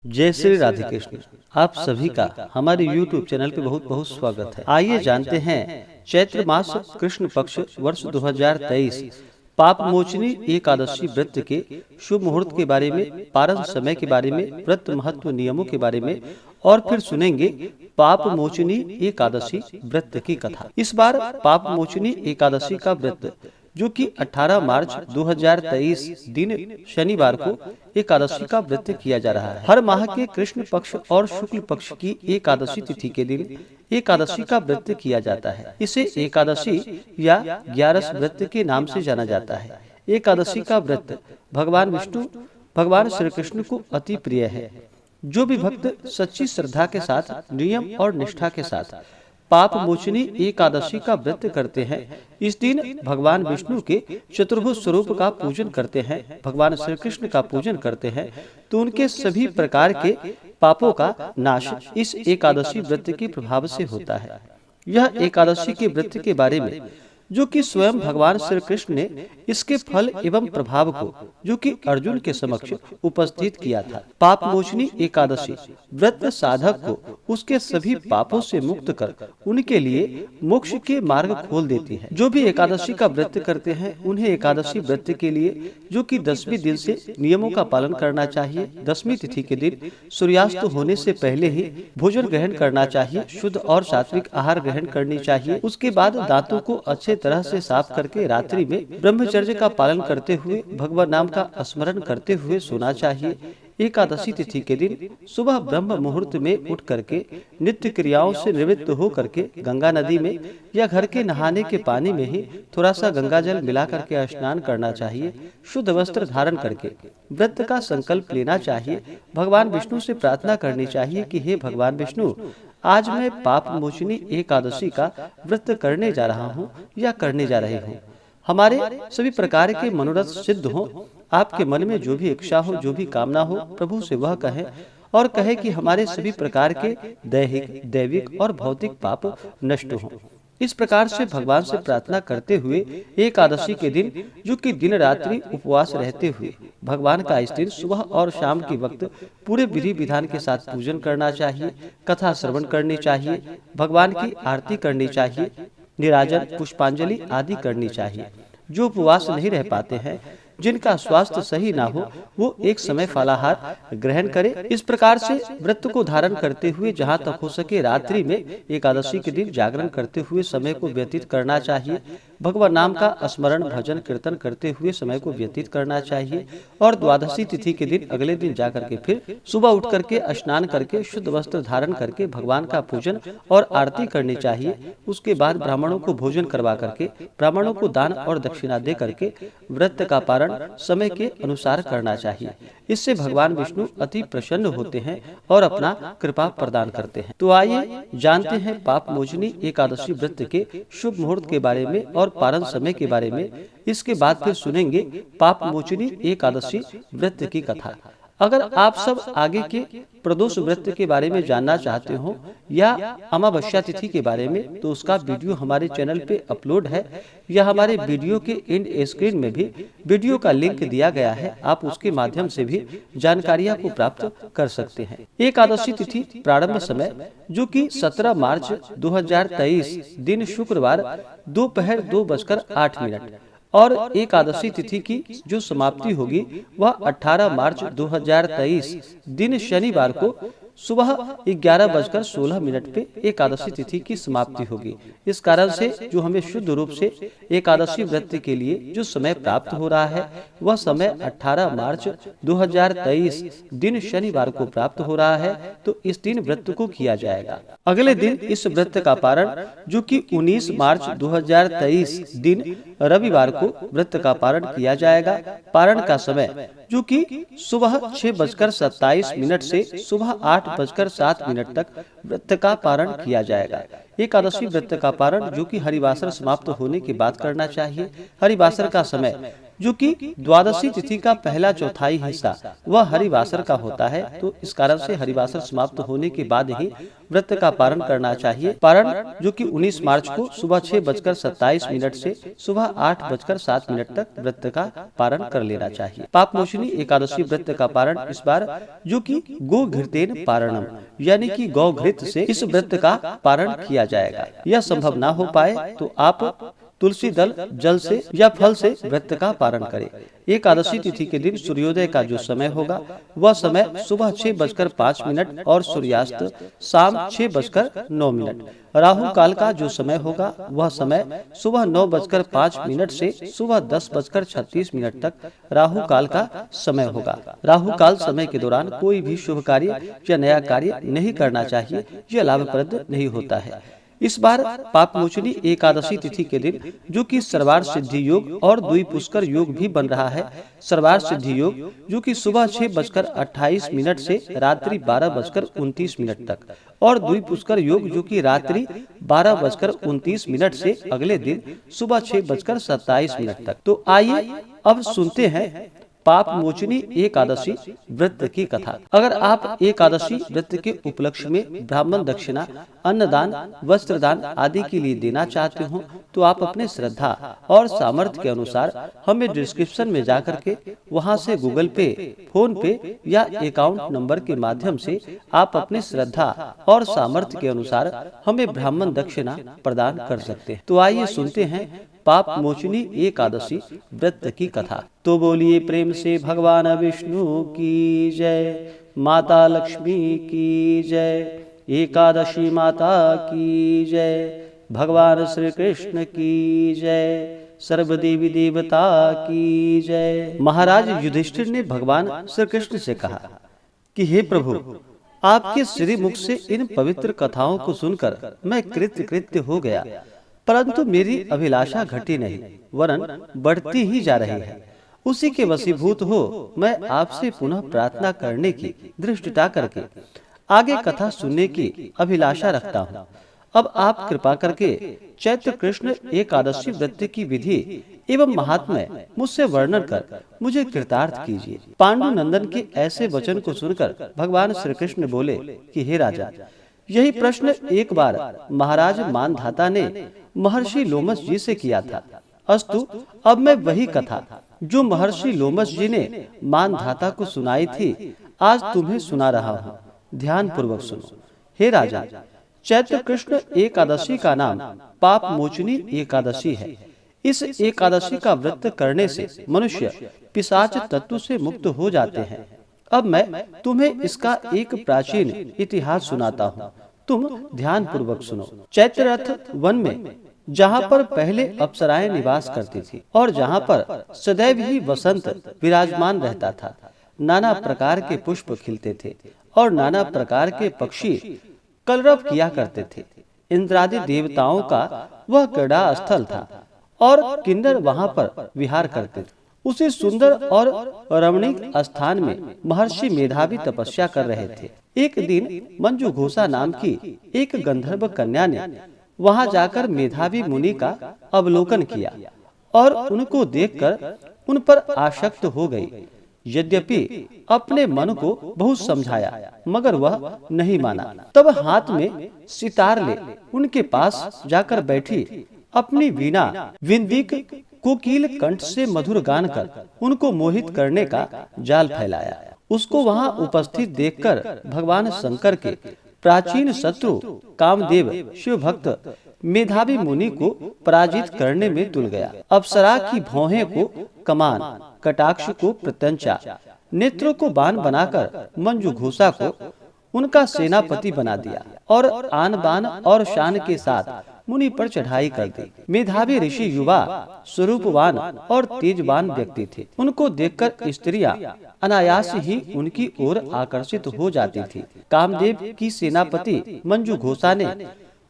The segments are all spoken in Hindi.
जय श्री राधे कृष्ण। आप सभी का हमारे YouTube चैनल पे बहुत बहुत स्वागत है। आइए जानते हैं चैत्र मास कृष्ण पक्ष वर्ष 2023 पाप मोचनी एकादशी व्रत के शुभ मुहूर्त के बारे में, पारण समय के बारे में, व्रत महत्व नियमों के बारे में और फिर सुनेंगे पाप मोचनी एकादशी व्रत की कथा। इस बार पाप मोचनी एकादशी का व्रत जो कि 18 मार्च 2023 दिन शनिवार को एकादशी का व्रत किया जा रहा है। हर माह के कृष्ण पक्ष और शुक्ल पक्ष की एकादशी तिथि के दिन एकादशी का व्रत किया जाता है। इसे एकादशी या 11 व्रत के नाम से जाना जाता है। एकादशी का व्रत भगवान विष्णु भगवान श्री कृष्ण को अति प्रिय है। जो भी भक्त सच्ची श्रद्धा के साथ, नियम और निष्ठा के साथ पाप मोचनी एकादशी का व्रत करते हैं, इस दिन भगवान विष्णु के चतुर्भुज स्वरूप का पूजन करते हैं, भगवान श्री कृष्ण का पूजन करते हैं, तो उनके सभी प्रकार के पापों का नाश इस एकादशी व्रत के प्रभाव से होता है। यह एकादशी के व्रत के बारे में जो कि स्वयं भगवान श्री कृष्ण ने इसके फल एवं प्रभाव को जो कि अर्जुन के समक्ष उपस्थित किया था। पाप मोचनी एकादशी व्रत साधक को उसके सभी पापों से मुक्त कर उनके लिए मोक्ष के मार्ग खोल देती है। जो भी एकादशी का व्रत करते हैं उन्हें एकादशी व्रत के लिए जो कि 10वें दिन से नियमों का पालन करना चाहिए। 10वीं तिथि के दिन सूर्यास्त होने से पहले ही भोजन ग्रहण करना चाहिए। शुद्ध और सात्विक आहार ग्रहण करनी चाहिए। उसके बाद दांतों को अच्छे तरह से साफ करके रात्रि में ब्रह्मचर्य का पालन करते हुए भगवान नाम का स्मरण करते हुए सोना चाहिए। एकादशी तिथि के दिन सुबह ब्रह्म मुहूर्त में उठ करके नित्य क्रियाओं से निवृत्त हो करके गंगा नदी में या घर के नहाने के पानी में ही थोड़ा सा गंगा जल मिला करके स्नान करना चाहिए। शुद्ध वस्त्र धारण करके व्रत का संकल्प लेना चाहिए। भगवान विष्णु से प्रार्थना करनी चाहिए कि हे भगवान विष्णु, आज मैं पाप मोचनी एकादशी का व्रत करने जा रहा हूँ या करने जा रही हूँ। हमारे सभी प्रकार के मनोरथ सिद्ध हो। आपके मन में जो भी इच्छा हो, जो भी कामना हो, प्रभु से वह कहे और कहे कि हमारे सभी प्रकार के दैहिक, दैविक और भौतिक पाप नष्ट हों। इस प्रकार से भगवान से प्रार्थना करते हुए एकादशी के दिन जो कि दिन रात्रि उपवास रहते हुए भगवान का इस दिन सुबह और शाम के वक्त पूरे विधि विधान के साथ पूजन करना चाहिए। कथा श्रवण करनी चाहिए, भगवान की आरती करनी चाहिए, निराजन, पुष्पांजलि आदि करनी चाहिए। जो उपवास नहीं रह पाते हैं, जिनका स्वास्थ्य सही ना हो, वो एक समय फलाहार ग्रहण करे। इस प्रकार से व्रत को धारण करते हुए जहाँ तक हो सके रात्रि में एकादशी के दिन जागरण करते हुए समय को व्यतीत करना चाहिए। भगवान नाम का स्मरण, भजन, कीर्तन करते हुए समय को व्यतीत करना चाहिए। और द्वादशी तिथि के दिन अगले दिन जाकर के फिर सुबह उठ करके स्नान करके शुद्ध वस्त्र धारण करके भगवान का पूजन और आरती करनी चाहिए। उसके बाद ब्राह्मणों को भोजन करवा करके, ब्राह्मणों को दान और दक्षिणा दे करके व्रत का पारण समय के अनुसार करना चाहिए। इससे भगवान विष्णु अति प्रसन्न होते हैं और अपना कृपा प्रदान करते हैं। तो आइए जानते हैं पाप मोचनी एकादशी व्रत के शुभ मुहूर्त के बारे में और पारण समय के बारे में। इसके बाद फिर सुनेंगे पाप मोचनी एकादशी व्रत की कथा। अगर आप सब आगे के प्रदोष व्रत के बारे में जानना चाहते हो या अमावस्या तिथि के बारे में, तो उसका वीडियो हमारे चैनल पे अपलोड है या हमारे वीडियो के एंड स्क्रीन में भी वीडियो का लिंक दिया गया है। आप उसके माध्यम से भी जानकारियां को प्राप्त कर सकते हैं। एकादशी तिथि प्रारंभ समय जो कि 17 मार्च 2023 दिन शुक्रवार दोपहर 2:08 और एकादशी तिथि की जो समाप्ति होगी वह 18 मार्च 2023 दिन शनिवार को सुबह 11:16 पे एकादशी तिथि की समाप्ति होगी। इस कारण से जो हमें शुद्ध रूप से एकादशी व्रत के लिए जो समय प्राप्त हो रहा है वह समय 18 मार्च 2023 दिन शनिवार को प्राप्त हो रहा है। तो इस दिन व्रत को किया जाएगा। अगले दिन इस व्रत का पारण जो कि 19 मार्च 2023 दिन रविवार को व्रत का पारण किया जाएगा। पारण का समय जो कि सुबह 6:27 से सुबह 8:07 तक व्रत का पारण किया जाएगा। एकादशी व्रत का पारण जो कि हरिवासर समाप्त होने के बाद करना चाहिए। हरिवासर का समय जो कि द्वादशी तिथि का पहला चौथाई हिस्सा वह हरिवासर का होता है। तो इस कारण से हरिवासर समाप्त होने के बाद ही व्रत का पारण करना चाहिए। पारण जो कि 19 मार्च को सुबह 6:27 से सुबह 8:07 तक व्रत का पारण कर लेना चाहिए। पापमोचनी एकादशी व्रत का पारण इस बार जो कि गो घृतेन पारणम यानी कि गौ घृत से इस व्रत का पारण किया जाएगा। यह संभव ना हो पाए तो आप तुलसी दल जल से या फल से व्रत का पारण करें। एकादशी तिथि के दिन सूर्योदय का जो समय होगा वह समय सुबह 6:05 और सूर्यास्त शाम 6:09। राहु काल का जो समय होगा वह समय सुबह 9:05 से सुबह 10:36 तक राहु काल का समय होगा। राहु काल समय के दौरान कोई भी शुभ कार्य या नया कार्य नहीं करना चाहिए, यह लाभप्रद नहीं होता है। इस बार पापमोचनी एकादशी तिथि के दिन जो कि सर्वार्थ सिद्धि योग और द्विपुष्कर योग भी बन रहा है। सर्वार्थ सिद्धि योग जो कि सुबह 6:28 से रात्रि 12:29 तक और द्विपुष्कर योग जो कि रात्रि 12:29 से अगले दिन सुबह 6:27 तक। तो आइए अब सुनते हैं पाप मोचनी एकादशी व्रत की कथा। अगर आप एकादशी व्रत के उपलक्ष्य में ब्राह्मण दक्षिणा, अन्नदान, वस्त्रदान आदि के लिए देना चाहते हो तो आप अपने श्रद्धा और सामर्थ्य के अनुसार हमें डिस्क्रिप्शन में जाकर के वहां से गूगल पे, फोन पे या अकाउंट नंबर के माध्यम से आप अपने श्रद्धा और सामर्थ्य के अनुसार हमें ब्राह्मण दक्षिणा प्रदान कर सकते हैं। तो आइए सुनते हैं पाप मोचनी एकादशी व्रत की कथा। तो बोलिए प्रेम से भगवान विष्णु की जय, माता लक्ष्मी की जय, एकादशी माता की जय, भगवान श्री कृष्ण की जय, सर्वदेवी देवता की जय। महाराज युधिष्ठिर ने भगवान श्री कृष्ण से कहा कि हे प्रभु, आपके श्री मुख से इन पवित्र कथाओं को सुनकर मैं कृत्य हो गया, परंतु मेरी अभिलाषा घटी नहीं वरन बढ़ती ही जा रही है। उसी के वशीभूत हो मैं आपसे पुनः प्रार्थना करने की दृष्टता करके आगे कथा सुनने की अभिलाषा रखता हूँ। अब आप कृपा करके चैत्र कृष्ण एकादशी व्रत की विधि एवं महात्म्य मुझसे वर्णन कर मुझे कृतार्थ कीजिए। पांडु नंदन के ऐसे वचन को सुनकर भगवान श्री कृष्ण बोले कि हे राजा, यही प्रश्न एक बार महाराज मानधाता ने महर्षि लोमस जी से किया था। अस्तु, अब मैं वही कथा जो महर्षि लोमस जी ने मानधाता को सुनाई थी आज तुम्हें सुना रहा हूँ। ध्यान पूर्वक सुनो। हे राजा, चैत्र कृष्ण एकादशी का नाम पाप मोचनी एकादशी है। इस एकादशी का व्रत करने से मनुष्य पिशाच तत्व से मुक्त हो जाते हैं। अब मैं तुम्हें इसका एक प्राचीन इतिहास सुनाता हूँ, तुम ध्यान पूर्वक सुनो। चैत्ररथ वन में जहाँ पर पहले अप्सराएं निवास करती थी और जहाँ पर सदैव ही वसंत विराजमान रहता था, नाना प्रकार के पुष्प खिलते थे और नाना प्रकार के पक्षी कलरव किया करते थे। इंद्रादि देवताओं का वह क्रीड़ा स्थल था और किन्नर वहाँ पर विहार करते थे। उसी सुंदर और रमणीक स्थान में महर्षि मेधावी तपस्या कर रहे थे। एक दिन मंजू घोषा नाम की एक गंधर्व कन्या ने वहां जाकर मेधावी मुनि का अवलोकन किया और उनको देखकर उन पर आसक्त हो गई। यद्यपि अपने मन को बहुत समझाया मगर वह नहीं माना। तब हाथ में सितार ले उनके पास जाकर बैठी अपनी वीणा विंदिक कोकिल कंठ से मधुर गान कर उनको मोहित करने का जाल फैलाया। उसको वहां उपस्थित देखकर भगवान शंकर के प्राचीन शत्रु कामदेव शिव भक्त मेधावी मुनि को पराजित करने में तुल गया। अप्सरा की भौहें को कमान, कटाक्ष को प्रत्यंचा, नेत्रों को बाण बनाकर मंजू घोषा को उनका सेनापति बना दिया और आन बान और शान के साथ मुनि पर चढ़ाई कर दी। मेधावी ऋषि युवा, स्वरूपवान और तेजवान व्यक्ति थे। उनको देखकर स्त्रियां अनायास ही उनकी ओर आकर्षित हो जाती थी। कामदेव की सेनापति मंजू घोषा ने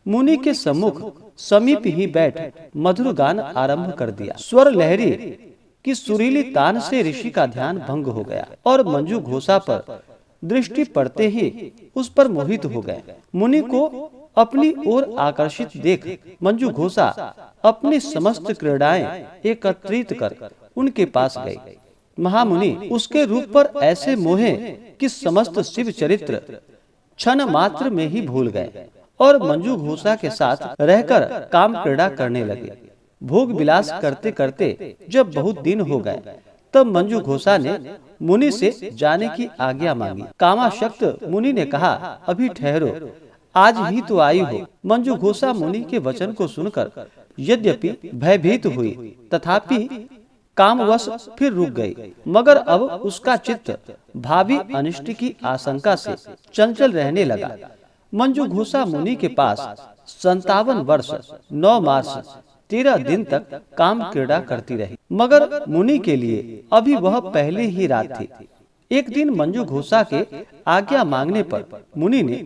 मुनि के सम्मुख समीप ही बैठ मधुर गान आरंभ कर दिया। स्वर लहरी की सुरीली तान से ऋषि का ध्यान भंग हो गया और मंजू घोषा पर दृष्टि पड़ते ही उस पर मोहित हो गए। मुनि को अपनी ओर आकर्षित देख मंजू घोषा अपनी समस्त क्रीड़ाएं एकत्रित कर उनके पास गए। महामुनि उसके रूप पर ऐसे मोहे कि समस्त शिव चरित्र क्षण मात्र में ही भूल गए और मंजू घोषा के साथ रहकर काम क्रीड़ा करने लगे। भोग विलास करते करते जब बहुत दिन हो गए, तब मंजू घोषा ने मुनि से जाने की आज्ञा मांगी। कामाशक्त मुनि ने कहा, अभी ठहरो, आज ही तो आई हो। मंजू घोषा मुनि के वचन को सुनकर यद्यपि भयभीत हुई, तथापि कामवश फिर रुक गई। मगर अब उसका चित्त भावी अनिष्ट की आशंका से चंचल रहने लगा। मंजू घोषा मुनि के पास 57 वर्ष 9 मास 13 दिन तक काम क्रीड़ा करती रही, मगर मुनि के लिए अभी वह पहले ही रात थी। एक दिन मंजू घोषा के आज्ञा मांगने पर मुनि ने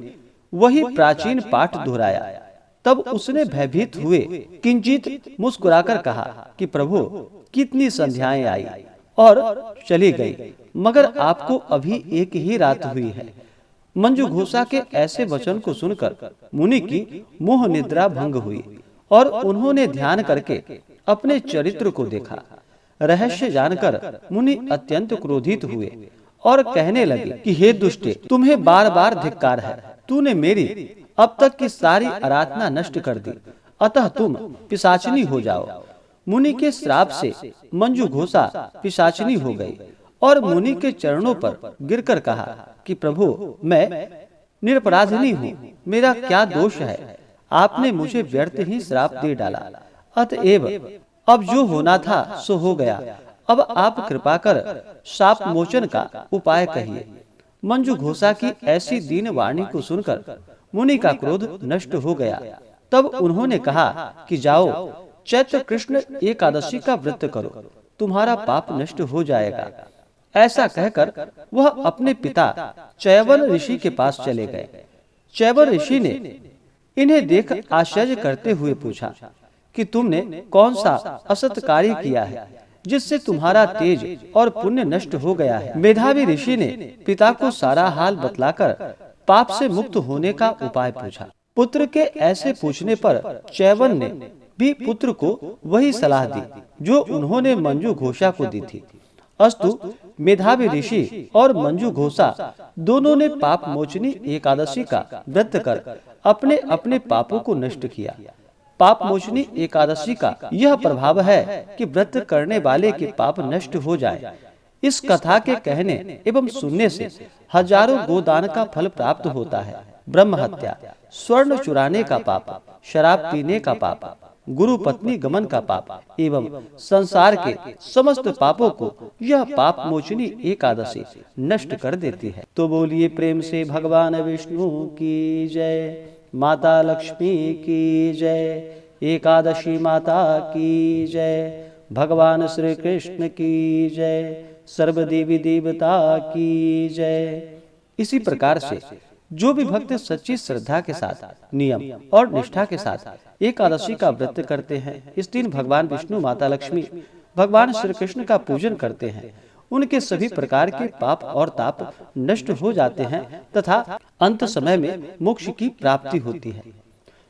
वही प्राचीन पाठ दोहराया। तब उसने भयभीत हुए किंचित मुस्कुराकर कहा कि प्रभु, कितनी संध्याएं आई और चली गई, मगर आपको अभी एक ही रात हुई है। मंजू घोषा के ऐसे वचन को सुनकर मुनि की मोह निद्रा भंग हुई और उन्होंने ध्यान करके अपने चरित्र को देखा। रहस्य जानकर मुनि अत्यंत क्रोधित हुए और कहने लगे कि हे दुष्टे, तुम्हें बार बार धिक्कार है। तूने मेरी अब तक की सारी आराधना नष्ट कर दी, अतः तुम पिशाचिनी हो जाओ। मुनि के श्राप से मंजू घोषा पिशाचिनी हो गई और मुनि के चरणों पर गिरकर कहा कि प्रभु, मैं निरपराधिनी हूँ, मेरा क्या दोष है? आपने मुझे व्यर्थ ही श्राप दे डाला, अतएव अब जो होना था सो हो गया। अब आप कृपा कर शाप मोचन का उपाय कहिए। मंजू घोषा की ऐसी दीन वाणी को सुनकर मुनि का क्रोध नष्ट हो गया। तब उन्होंने कहा कि जाओ, चैत्र कृष्ण एकादशी का व्रत करो, तुम्हारा पाप नष्ट हो जाएगा। ऐसा कहकर वह अपने पिता च्यवन ऋषि के पास चले गए। च्यवन ऋषि ने इन्हें देख आश्चर्य करते हुए पूछा कि तुमने कौन सा असत कार्य किया है जिससे तुम्हारा तेज और पुण्य नष्ट हो गया है। मेधावी ऋषि ने पिता को सारा हाल बतलाकर पाप से मुक्त होने का उपाय पूछा। पुत्र के ऐसे पूछने पर च्यवन ने भी पुत्र को वही सलाह दी जो उन्होंने मंजू घोषा को दी थी। अस्तु, मेधावी ऋषि और मंजू घोषा दोनों ने पाप मोचनी एकादशी का व्रत कर अपने अपने पापों को नष्ट किया। पाप मोचनी एकादशी का यह प्रभाव है कि व्रत करने वाले के पाप नष्ट हो जाए। इस कथा के कहने एवं सुनने से हजारों गोदान का फल प्राप्त होता है। ब्रह्म हत्या, स्वर्ण चुराने का पाप, शराब पीने का पाप, गुरु पत्नी गमन का पाप एवं संसार के समस्त पापों को यह पाप मोचनी एकादशी नष्ट कर देती है। तो बोलिए प्रेम से भगवान विष्णु की जय, माता लक्ष्मी की जय, एकादशी माता की जय, भगवान श्री कृष्ण की जय, सर्वदेवी देवता की जय। इसी प्रकार से जो भी भक्त सच्ची श्रद्धा के साथ, नियम और निष्ठा के साथ एकादशी का व्रत करते हैं, इस दिन भगवान विष्णु, माता लक्ष्मी, भगवान श्री कृष्ण का पूजन करते हैं, उनके सभी प्रकार के पाप और ताप नष्ट हो जाते हैं तथा अंत समय में मोक्ष की प्राप्ति होती है।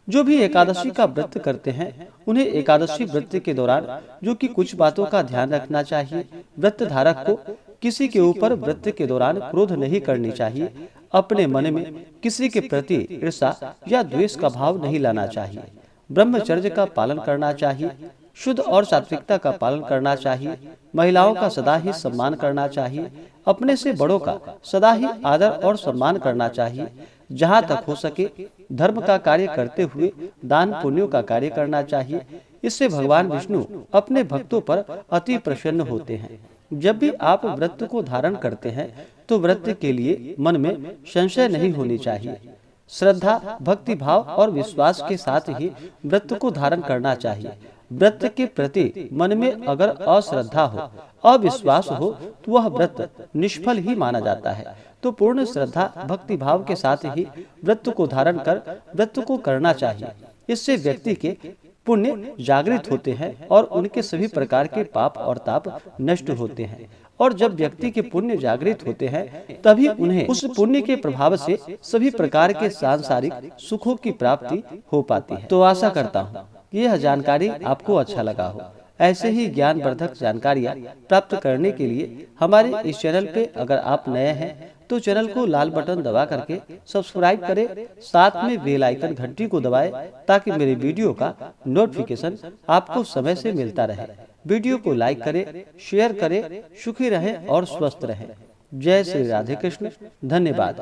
जो भी एकादशी का व्रत करते हैं, उन्हें एकादशी व्रत के दौरान जो कि कुछ बातों का ध्यान रखना चाहिए। व्रत धारक को किसी के ऊपर व्रत के दौरान क्रोध नहीं करनी चाहिए। अपने मन में किसी के प्रति ईर्ष्या या द्वेष का भाव नहीं लाना चाहिए। ब्रह्मचर्य का पालन करना चाहिए। शुद्ध और सात्विकता का पालन करना चाहिए। महिलाओं का सदा ही सम्मान करना चाहिए। अपने से बड़ों का सदा ही आदर और सम्मान करना चाहिए। जहाँ तक हो सके धर्म का कार्य करते हुए दान पुण्यों का कार्य करना चाहिए। इससे भगवान विष्णु अपने भक्तों पर अति प्रसन्न होते हैं। जब भी आप व्रत को धारण करते हैं तो व्रत के लिए मन में संशय नहीं होनी चाहिए। श्रद्धा, भक्ति भाव और विश्वास के साथ ही व्रत को धारण करना चाहिए। व्रत के प्रति मन में अगर अश्रद्धा हो, अविश्वास हो, तो वह व्रत निष्फल ही माना जाता है। तो पूर्ण श्रद्धा, भक्ति भाव के साथ ही व्रत को धारण कर व्रत को करना चाहिए। इससे व्यक्ति के पुण्य जागृत होते हैं और उनके सभी प्रकार के पाप और ताप नष्ट होते हैं। और जब व्यक्ति के पुण्य जागृत होते हैं तभी उन्हें उस पुण्य के प्रभाव से सभी प्रकार के सांसारिक सुखों की प्राप्ति हो पाती है। तो आशा करता हूँ कि यह जानकारी आपको अच्छा लगा हो। ऐसे ही ज्ञानवर्धक जानकारियाँ प्राप्त करने के लिए हमारे इस चैनल पे अगर आप नए हैं तो चैनल को लाल बटन दबा करके सब्सक्राइब करें, साथ में बेल आइकन घंटी को दबाएं ताकि मेरे वीडियो का नोटिफिकेशन आपको समय से मिलता रहे। वीडियो को लाइक करें, शेयर करें। सुखी रहें और स्वस्थ रहें। जय श्री राधे कृष्ण। धन्यवाद।